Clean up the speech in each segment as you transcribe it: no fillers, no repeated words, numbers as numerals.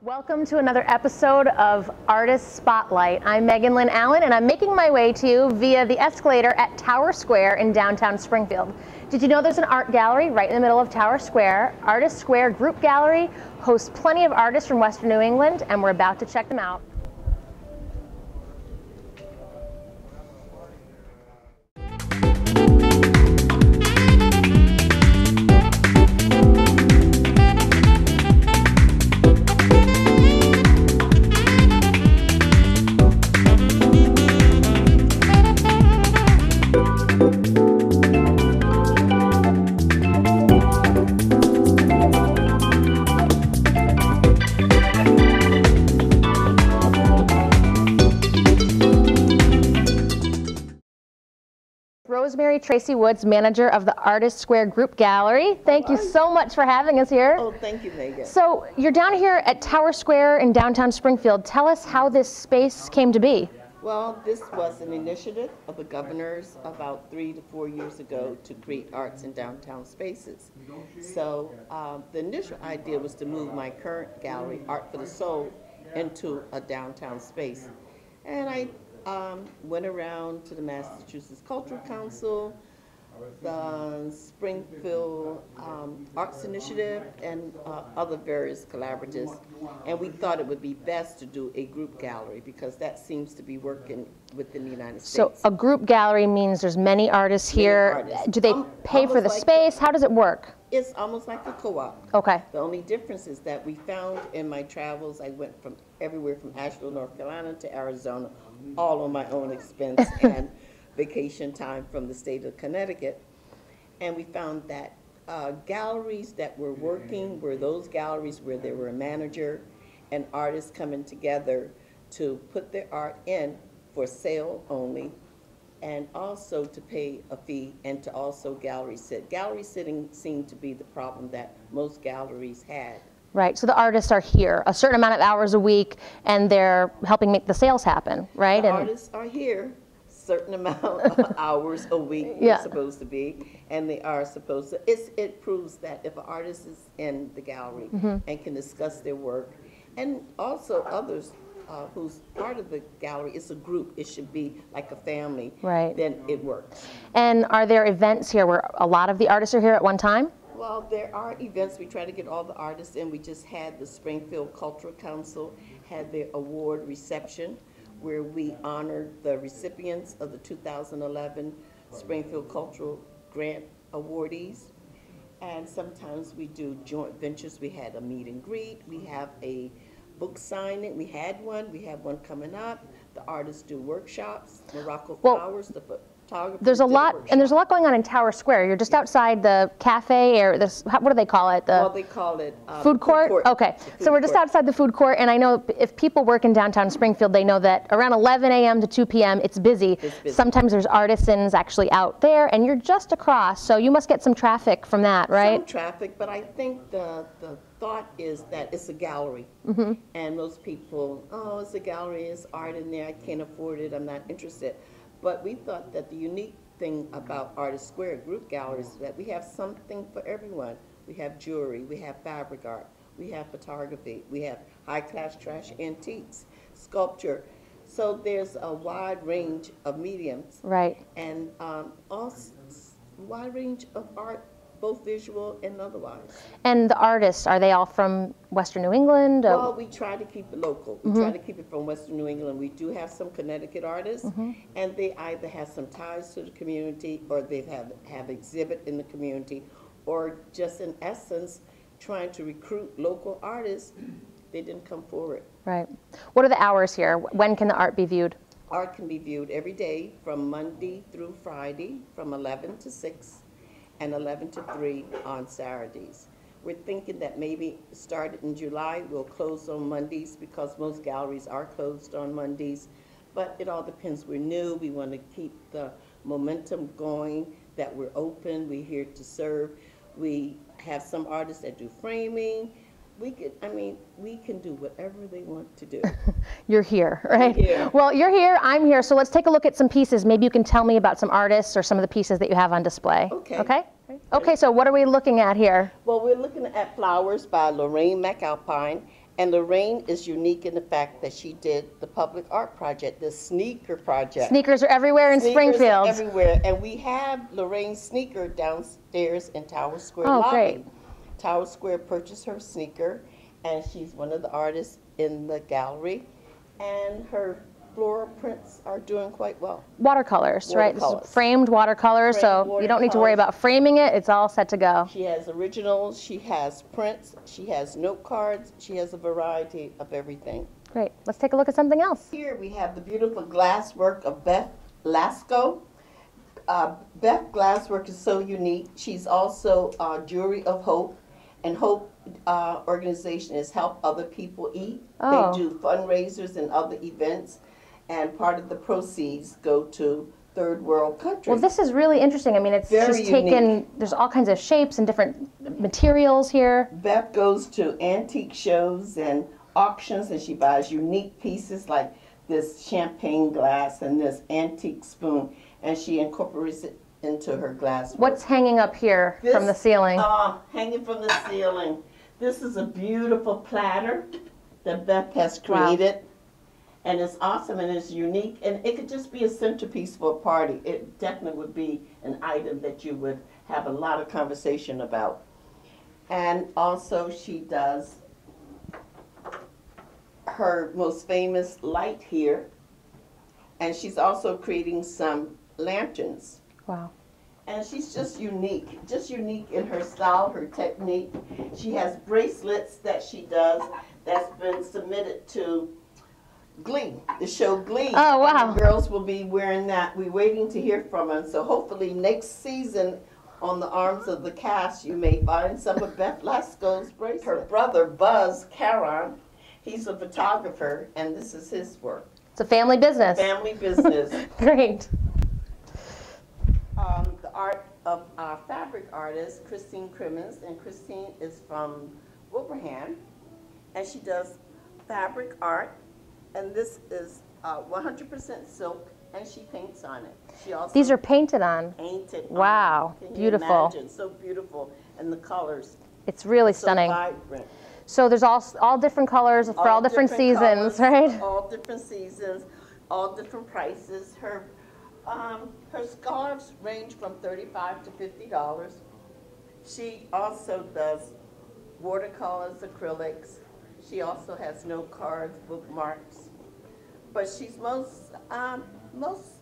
Welcome to another episode of Artist Spotlight. I'm Megan Lynn Allen, and I'm making my way to you via the escalator at Tower Square in downtown Springfield. Did you know there's an art gallery right in the middle of Tower Square? Artist Square Group Gallery hosts plenty of artists from Western New England, and we're about to check them out. Rosemary, Tracy Woods, manager of the Artist Square Group Gallery. Thank you so much for having us here. Oh, thank you, Megan. So you're down here at Tower Square in downtown Springfield. Tell us how this space came to be. Well, this was an initiative of the governor's about 3 to 4 years ago to create arts in downtown spaces. So the initial idea was to move my current gallery, Art for the Soul, into a downtown space. And I went around to the Massachusetts Cultural Council, the Springfield Arts Initiative, and other various collaboratives. And we thought it would be best to do a group gallery because that seems to be working within the United States. So a group gallery means there's many artists here. Do they pay for the space? How does it work? It's almost like a co-op. Okay. The only difference is that we found in my travels, I went from everywhere from Asheville, North Carolina to Arizona, all on my own expense and vacation time from the state of Connecticut. And we found that galleries that were working were those galleries where there were a manager and artists coming together to put their art in for sale only, and also to pay a fee and to also gallery sit. Gallery sitting seemed to be the problem that most galleries had. Right, so the artists are here a certain amount of hours a week and they're helping make the sales happen, right? The artists are here certain amount of hours a week they're supposed to be, and they are supposed to. It proves that if an artist is in the gallery and can discuss their work, and also others who's part of the gallery, it's a group, it should be like a family, right? Then it works. And are there events here where a lot of the artists are here at one time? Well, there are events. We try to get all the artists in. We just had the Springfield Cultural Council had their award reception where we honored the recipients of the 2011 Springfield Cultural Grant awardees. And sometimes we do joint ventures. We had a meet and greet. We have a book signing. We have one coming up. The artists do workshops. Morocco Flowers, the photographer. There's a lot, and there's a lot going on in Tower Square. You're just outside the cafe, or this, what do they call it? Well, they call it food court. Okay, so we're just outside the food court, and I know if people work in downtown Springfield, they know that around 11 a.m. to 2 p.m. it's busy. Sometimes there's artisans actually out there, and you're just across, so you must get some traffic from that, right? Some traffic, but I think the thought is that it's a gallery, and most people, oh, it's a gallery, it's art in there, I can't afford it, I'm not interested. But we thought that the unique thing about Artist Square Group Galleries is that we have something for everyone. We have jewelry, we have fabric art, we have photography, we have high-class trash antiques, sculpture. So there's a wide range of mediums. Right. And also a wide range of art, both visual and otherwise. And the artists, are they all from Western New England? Well, we try to keep it local. We try to keep it from Western New England. We do have some Connecticut artists, and they either have some ties to the community, or they have exhibit in the community, or just in essence, trying to recruit local artists. They didn't come forward. Right. What are the hours here? When can the art be viewed? Art can be viewed every day from Monday through Friday from 11 to 6. And 11 to 3 on Saturdays. We're thinking that maybe started in July, we'll close on Mondays because most galleries are closed on Mondays. But it all depends. We're new. We want to keep the momentum going, that we're open. We're here to serve. We have some artists that do framing. We can do whatever they want to do. You're here, right? Here. Well, you're here, I'm here, so let's take a look at some pieces. Maybe you can tell me about some artists or some of the pieces that you have on display. Okay. Okay? Okay, so what are we looking at here? Well, we're looking at Flowers by Lorraine McAlpine, And Lorraine is unique in the fact that she did the public art project, the sneaker project. Sneakers are everywhere in Sneakers Springfield. are everywhere, and we have Lorraine's sneaker downstairs in Tower Square Oh, lobby. great. Tower Square purchased her sneaker, and she's one of the artists in the gallery, and her floral prints are doing quite well. Watercolors, right? This Watercolors. is framed watercolors, Framed so you don't need to worry watercolors. about framing it. It's all set to go. She has originals, she has prints, she has note cards, she has a variety of everything. Great. Let's take a look at something else. Here we have the beautiful glasswork of Beth Lasco. Beth glasswork is so unique. She's also Jewelry of Hope, and Hope organization is Help Other People Eat. Oh. They do fundraisers and other events, and part of the proceeds go to third world countries. Well, this is really interesting. I mean, it's Very just taken, unique. there's all kinds of shapes and different materials here. Beth goes to antique shows and auctions, and she buys unique pieces like this champagne glass and this antique spoon, and she incorporates it into her glass. What's hanging up here from the ceiling? Hanging from the ceiling. This is a beautiful platter that Beth has created. Wow. And it's awesome and it's unique, and it could just be a centerpiece for a party. It definitely would be an item that you would have a lot of conversation about. And also she does her most famous light here, and she's also creating some lanterns. Wow. And she's just unique in her style, her technique. She has bracelets that she does that's been submitted to Glee, the show Glee. Oh, wow. And the girls will be wearing that. We're waiting to hear from them. So hopefully next season on the arms of the cast, you may find some of Beth Lasco's bracelets. Her brother, Buzz Caron, he's a photographer, and this is his work. It's a family business. Family business. Great. The art of our fabric artist, Christine Crimmins, and Christine is from Wilbraham, and she does fabric art, and this is 100% silk, and she paints on it. She also These are painted on. painted Wow, on it. Can beautiful. You imagine? So beautiful, and the colors. It's really So stunning. vibrant. So there's all different colors for all different seasons, colors, right? All different seasons, all different prices. Her scarves range from $35 to $50. She also does watercolors, acrylics. She also has note cards, bookmarks. But she's most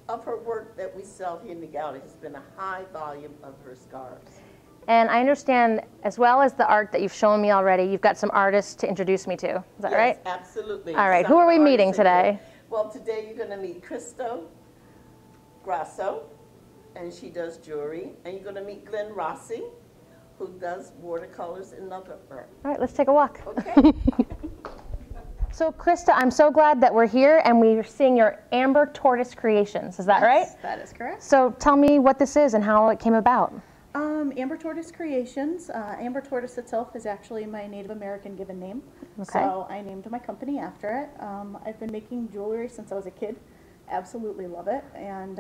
of her work that we sell here in the gallery has been a high volume of her scarves. And I understand, as well as the art that you've shown me already, you've got some artists to introduce me to. Is that right? Yes, absolutely. All right. Some Who are we meeting artists are today? here. Well, today you're going to meet Cristo Grasso, and she does jewelry. And you're going to meet Glenn Rossi, who does watercolors and other art. All right, let's take a walk. Okay. So, Krista, I'm so glad that we're here and we're seeing your Amber Tortoise creations. Is that right? That is correct. So, tell me what this is and how it came about. Amber Tortoise Creations. Amber Tortoise itself is actually my Native American given name. Okay. So I named my company after it. I've been making jewelry since I was a kid. Absolutely love it. And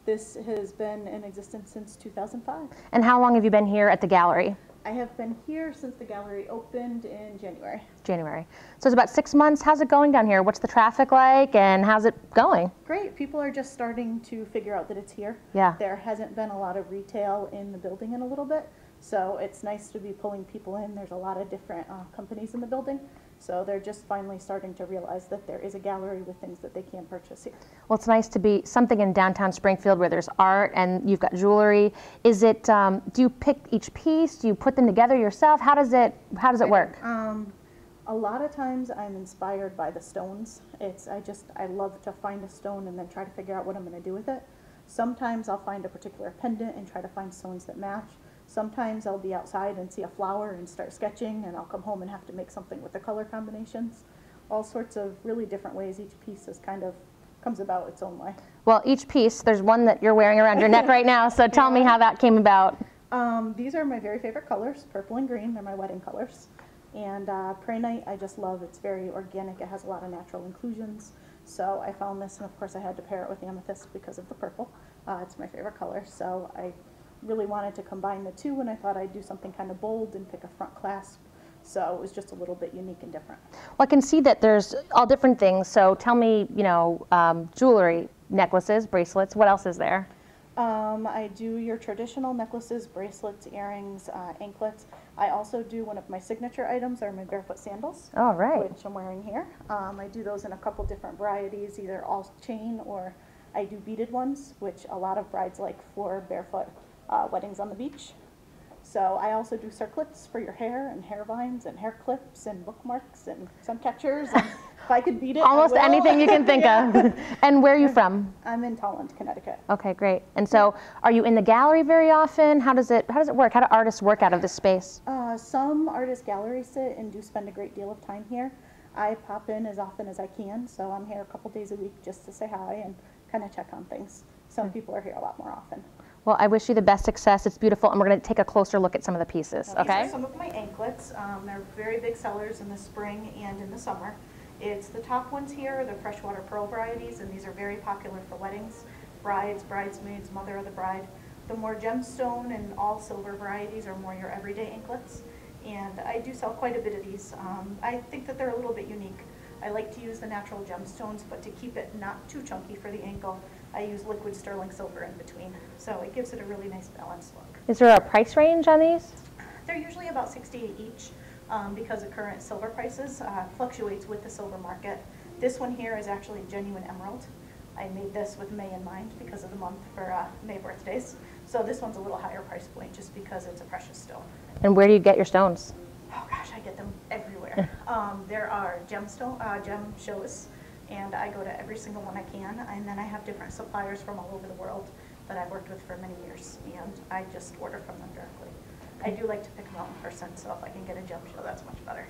this has been in existence since 2005. And how long have you been here at the gallery? I have been here since the gallery opened in January. January. So it's about 6 months. How's it going down here? What's the traffic like and how's it going? Great. People are just starting to figure out that it's here. Yeah. There hasn't been a lot of retail in the building in a little bit. So it's nice to be pulling people in. There's a lot of different companies in the building. So they're just finally starting to realize that there is a gallery with things that they can purchase here. Well, it's nice to be something in downtown Springfield where there's art and you've got jewelry. Is it, do you pick each piece? Do you put them together yourself? How does it work? A lot of times I'm inspired by the stones. I love to find a stone and then try to figure out what I'm going to do with it. Sometimes I'll find a particular pendant and try to find stones that match. Sometimes I'll be outside and see a flower and start sketching, and I'll come home and have to make something with the color combinations. All sorts of really different ways each piece is kind of comes about its own way. Well, each piece, there's one that you're wearing around your neck right now, so tell me how that came about. These are my very favorite colors, purple and green. They're my wedding colors. And Prehnite, I just love. It's very organic. It has a lot of natural inclusions. So I found this, and of course I had to pair it with amethyst because of the purple. It's my favorite color. So I really wanted to combine the two, and I thought I'd do something kind of bold and pick a front clasp So it was just a little bit unique and different. Well, I can see that there's all different things. So tell me, you know, jewelry, necklaces, bracelets. What else is there? I do your traditional necklaces, bracelets, earrings, anklets. I also do one of my signature items are my barefoot sandals, All right. which I'm wearing here. I do those in a couple different varieties, either all chain or I do beaded ones, which a lot of brides like for barefoot weddings on the beach. So I also do circlets for your hair and hair vines and hair clips and bookmarks and sun catchers. And if I could beat it, Almost I will. anything you can think of. And where are you from? I'm in Tolland, Connecticut. Okay, great. And so are you in the gallery very often? How does it work? How do artists work out of this space? Some artist galleries sit and do spend a great deal of time here. I pop in as often as I can, so I'm here a couple days a week just to say hi and kind of check on things. Some people are here a lot more often. Well, I wish you the best success. It's beautiful, and we're going to take a closer look at some of the pieces, These okay? are some of my anklets. They're very big sellers in the spring and in the summer. It's the top ones here are the freshwater pearl varieties, and these are very popular for weddings, brides, bridesmaids, mother of the bride. The more gemstone and all silver varieties are more your everyday anklets, and I do sell quite a bit of these. I think that they're a little bit unique. I like to use the natural gemstones, but to keep it not too chunky for the ankle, I use liquid sterling silver in between. So it gives it a really nice balanced look. Is there a price range on these? They're usually about $68 each because of current silver prices. Fluctuates with the silver market. This one here is actually genuine emerald. I made this with May in mind because of the month for May birthdays. So this one's a little higher price point just because it's a precious stone. And where do you get your stones? Oh gosh, I get them everywhere. There are gem shows, and I go to every single one I can, and then I have different suppliers from all over the world that I've worked with for many years, and I just order from them directly. I do like to pick them out in person, so if I can get a gem show, that's much better.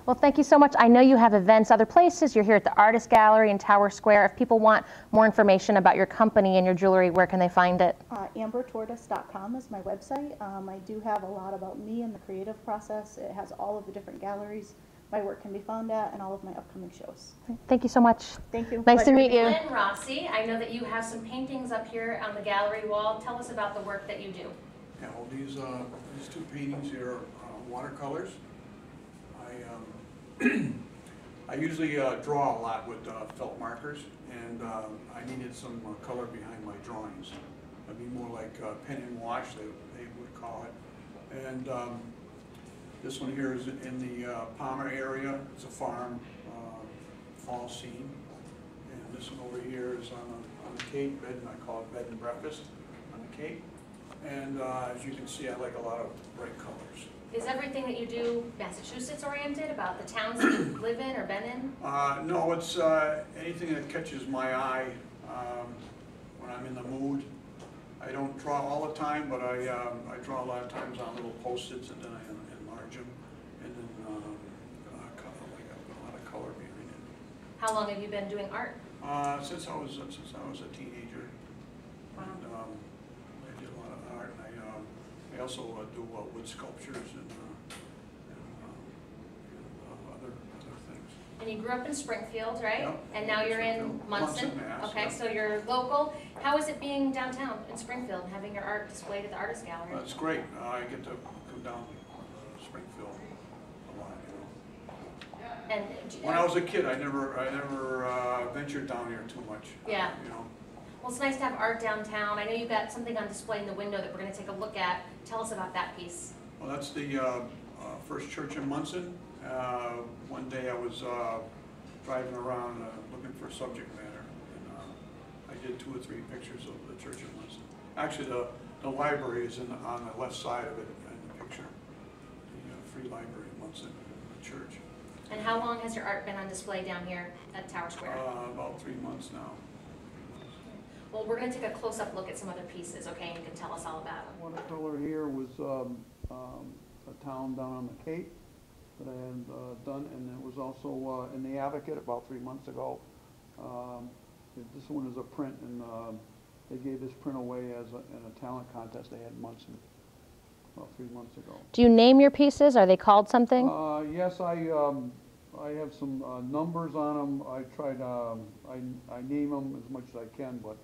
Well, thank you so much. I know you have events other places. You're here at the Artist Gallery in Tower Square. If people want more information about your company and your jewelry, where can they find it? Ambertortoise.com is my website. I do have a lot about me and the creative process. It has all of the different galleries my work can be found at and all of my upcoming shows. Thank you so much. Thank you. Nice to meet you. Lynn Rossi, I know that you have some paintings up here on the gallery wall. Tell us about the work that you do. Yeah, well, these two paintings here are watercolors. I usually draw a lot with felt markers, and I needed some color behind my drawings. It'd be more like pen and wash, they would call it. And this one here is in the Palmer area. It's a farm fall scene. And this one over here is on the Cape, bed, and I call it bed and breakfast on the Cape. And as you can see, I like a lot of bright colors. Is everything that you do Massachusetts oriented, about the towns that you live in or been in? No, it's anything that catches my eye when I'm in the mood. I don't draw all the time, but I draw a lot of times on little Post-its, and then I enlarge them, and then color, like I put a lot of color behind it. How long have you been doing art? Since I was a teenager. Wow. And I did a lot of art, and I also do wood sculptures and other things. And you grew up in Springfield, right? Yep. And now you're in Munson. Munson, Mass, Okay, yeah. so you're local. How is it being downtown in Springfield and having your art displayed at the Artist Gallery? It's great. I get to come down to Springfield a lot, you know. And When I was a kid, I never ventured down here too much. Yeah. You know. well, it's nice to have art downtown. I know you've got something on display in the window that we're going to take a look at. Tell us about that piece. Well, that's the first church in Munson. One day I was driving around looking for subject matter, and I did 2 or 3 pictures of the church in Munson. Actually, the library is on the left side of it in the picture. The Free Library in Munson, the church. And how long has your art been on display down here at Tower Square? About 3 months now. Well, we're going to take a close-up look at some other pieces, okay, and you can tell us all about them. Watercolor here was a town down on the Cape that I had done, and it was also in the Advocate about 3 months ago. This one is a print, and they gave this print away in a talent contest they had in Munson about 3 months ago. Do you name your pieces? Are they called something? Yes, I have some numbers on them. I try to, I name them as much as I can, but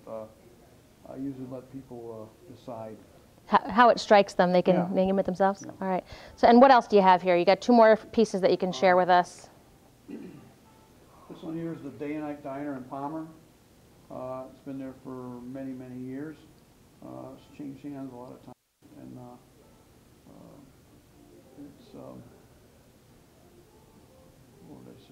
I usually let people decide. how it strikes them. They can name it themselves. Yeah. All right. So, and what else do you have here? You got 2 more pieces that you can share with us. This one here is the Day and Night Diner in Palmer. It's been there for many, many years. It's changed hands a lot of times. And it's, what would I say?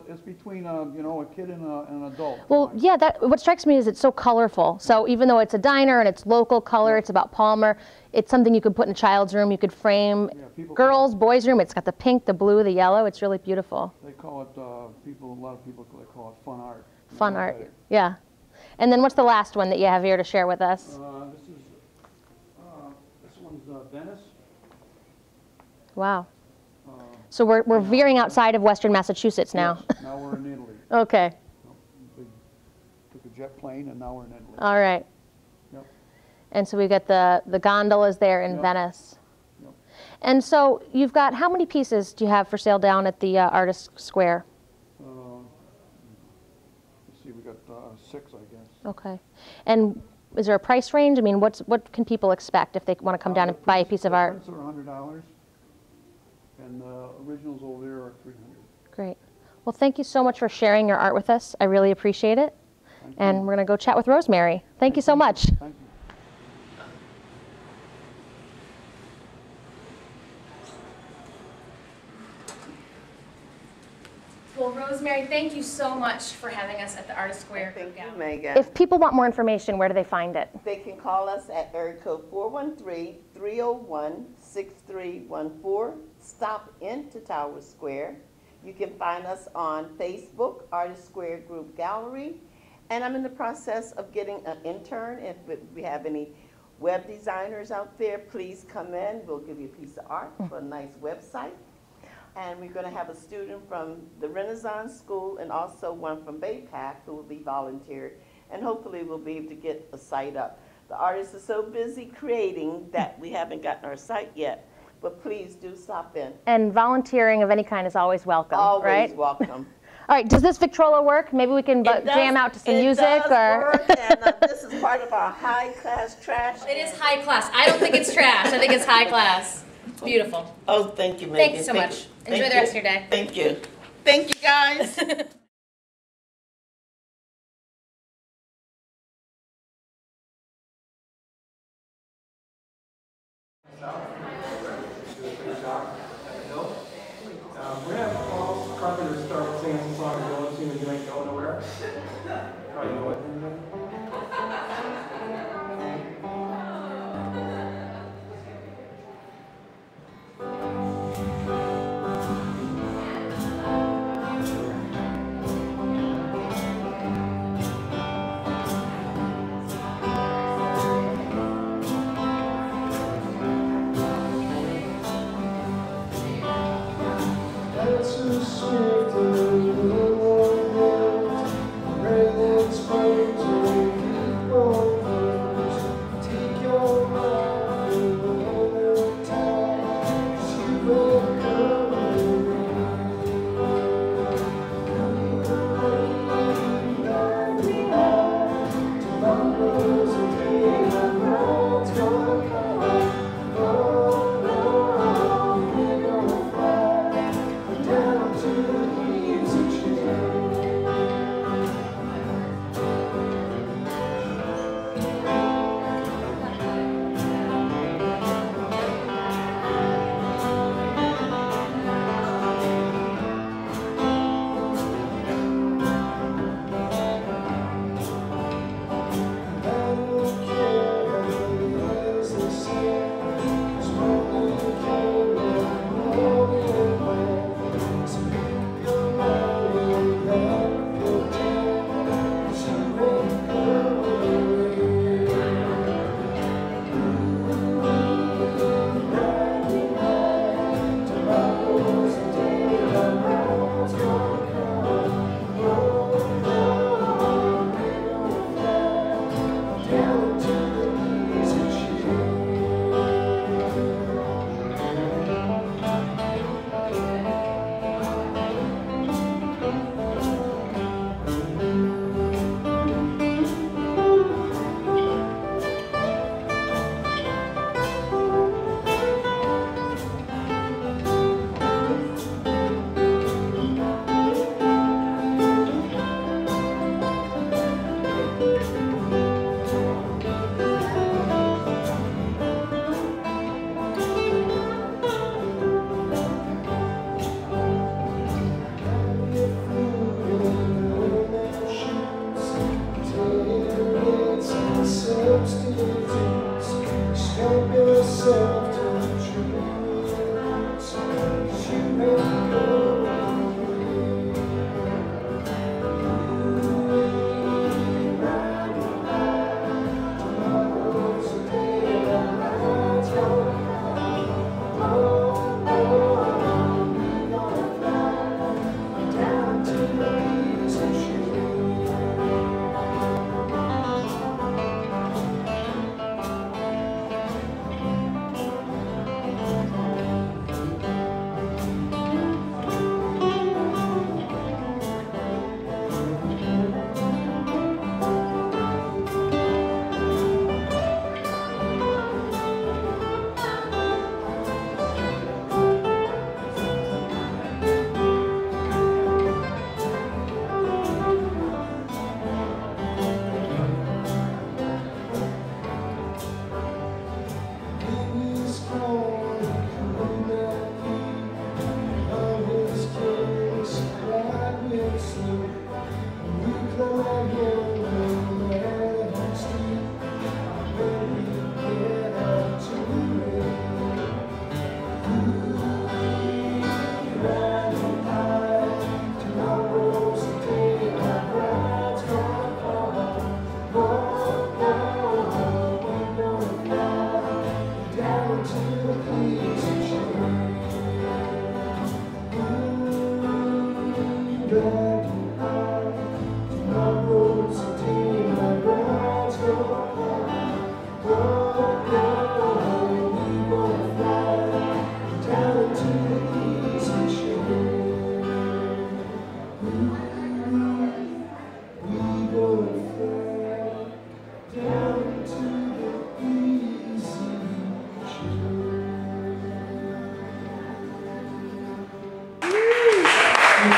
It's between a kid and an adult. Well, yeah. What strikes me is it's so colorful. So even though it's a diner and it's local color, it's about Palmer. It's something you could put in a child's room. You could frame girls, boys' room. It's got the pink, the blue, the yellow. It's really beautiful. They call it a lot of people they call it fun art. Fun art. Yeah. And then what's the last one that you have here to share with us? This one's Venice. Wow. So we're veering outside of Western Massachusetts now. Yes, now we're in Italy. Okay. Took a jet plane and now we're in Italy. All right. Yep. And so we got the gondolas there in Venice. Yep. And so you've got, how many pieces do you have for sale down at the Artist Square? Let's see, we got 6, I guess. Okay. And is there a price range? I mean, what can people expect if they want to come down and buy a piece of art? The prints are $100, and the originals over there are $300. Great. Well, thank you so much for sharing your art with us. I really appreciate it. And we're going to go chat with Rosemary. Thank you so much. Thank you. Well, Rosemary, thank you so much for having us at the Artist Square. Thank you, Megan. If people want more information, where do they find it? They can call us at area code 413-301-6314. Stop into Tower Square. You can find us on Facebook, Artist Square Group Gallery. And I'm in the process of getting an intern. If we have any web designers out there, please come in. We'll give you a piece of art for a nice website. And we're going to have a student from the Renaissance School and also one from BayPac who will be volunteered. And hopefully we'll be able to get a site up. The artists are so busy creating that we haven't gotten our site yet. But please do stop in. And volunteering of any kind is always welcome, Always right? welcome. All right, does this Victrola work? Maybe we can jam out to some music, It does or work, and this is part of our high-class trash. It is high class. I don't think it's trash. I think it's high class. It's beautiful. Oh, thank you, Megan. Thank you so much. Enjoy the rest of your day. Thank you. Thank you, guys. We're gonna have Paul Carpenter start singing some song and go and see when you ain't going nowhere. Probably know it. Down to the easy. It's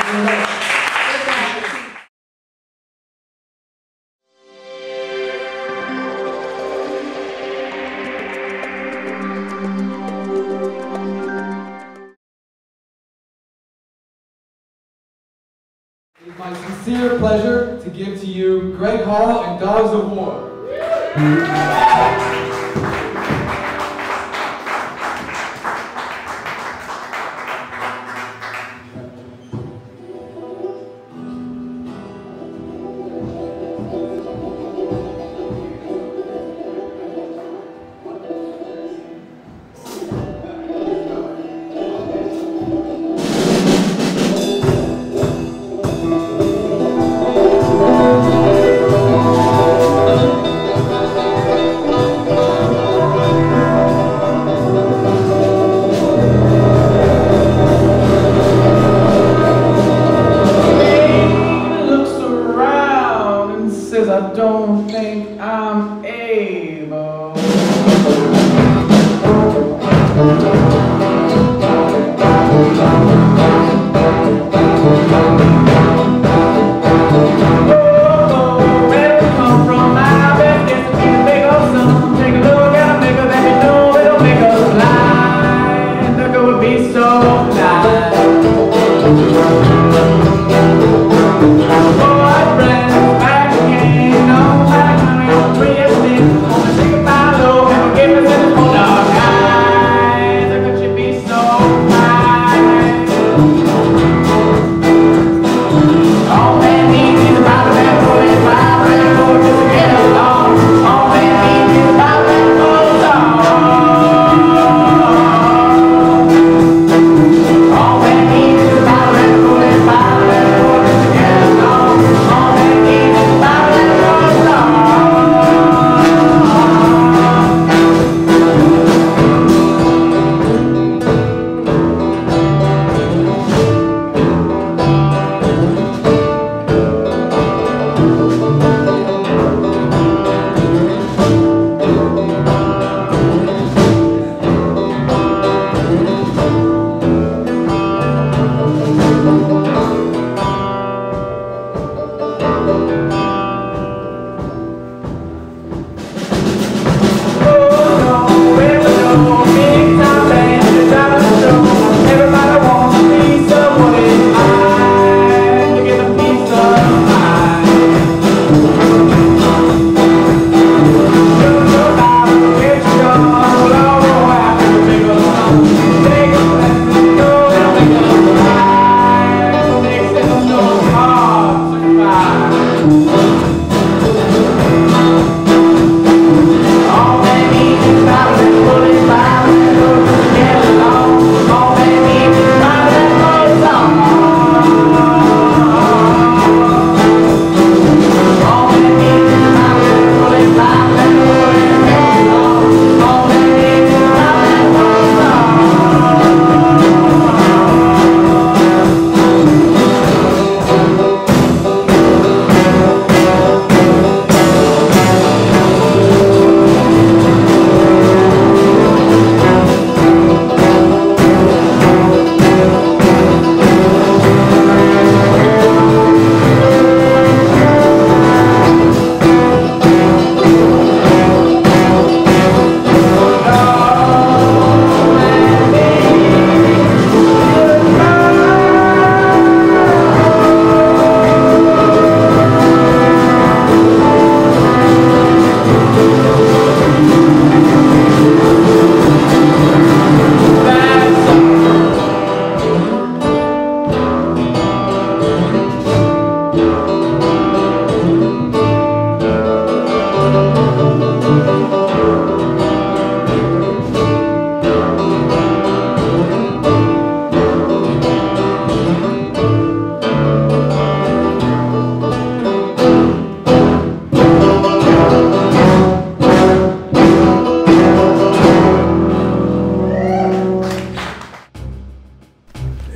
my sincere pleasure to give to you Greg Hall and Dogs of War. I don't think I'm able. Oh, where we come from, I bet this will be the big old sun. Take a look at a maker that we know it'll make us blind. Look, it would be so blind. Boy, friends, back again, no matter how many twisted. Wanna take a follow and forgive us in the whole dark eyes. Look, it should be so fine. All that needs is a Bible and full and Bible and full just to get along. All that needs is a Bible and full song. All that needs is a Bible and full and Bible and full just to get along. All that needs is a Bible and full song.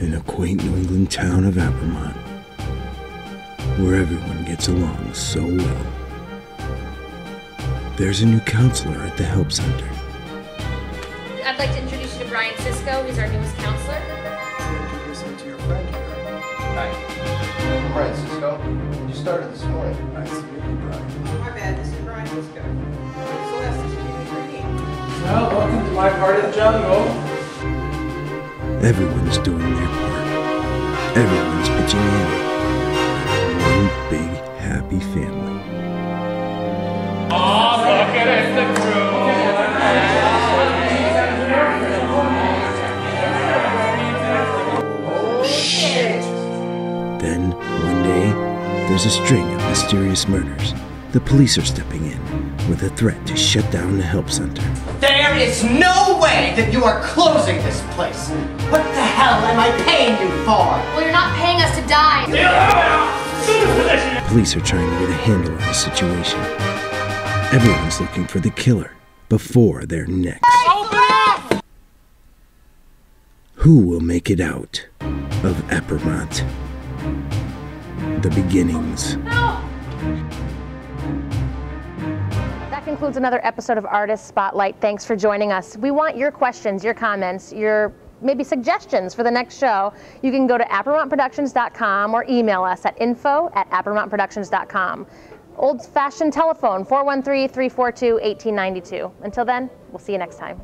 In a quaint New England town of Apremont, where everyone gets along so well, there's a new counselor at the Help Center. I'd like to introduce you to Brian Sisko, who's our newest counselor. To introduce me to your friend here. Hi. Francisco, you started this morning. Nice to meet you, Brian. My bad, this is Brian. Let's go. Celeste, Well, welcome to my part of the jungle. Everyone's doing their part. Everyone's pitching in. One big happy family. Oh, look at it, the crew. Oh, shit! Then, one day, there's a string of mysterious murders. The police are stepping in with a threat to shut down the help center. There is no way that you are closing this place. What the hell am I paying you for? Well, you're not paying us to die. Police are trying to get a handle on the situation. Everyone's looking for the killer before they're next. Who will make it out of Apremont? The beginnings. That concludes another episode of Artist Spotlight. Thanks for joining us. We want your questions, your comments, your maybe suggestions for the next show. You can go to ApremontProductions.com or email us at info@ApremontProductions.com. Old-fashioned telephone, 413-342-1892. Until then, we'll see you next time.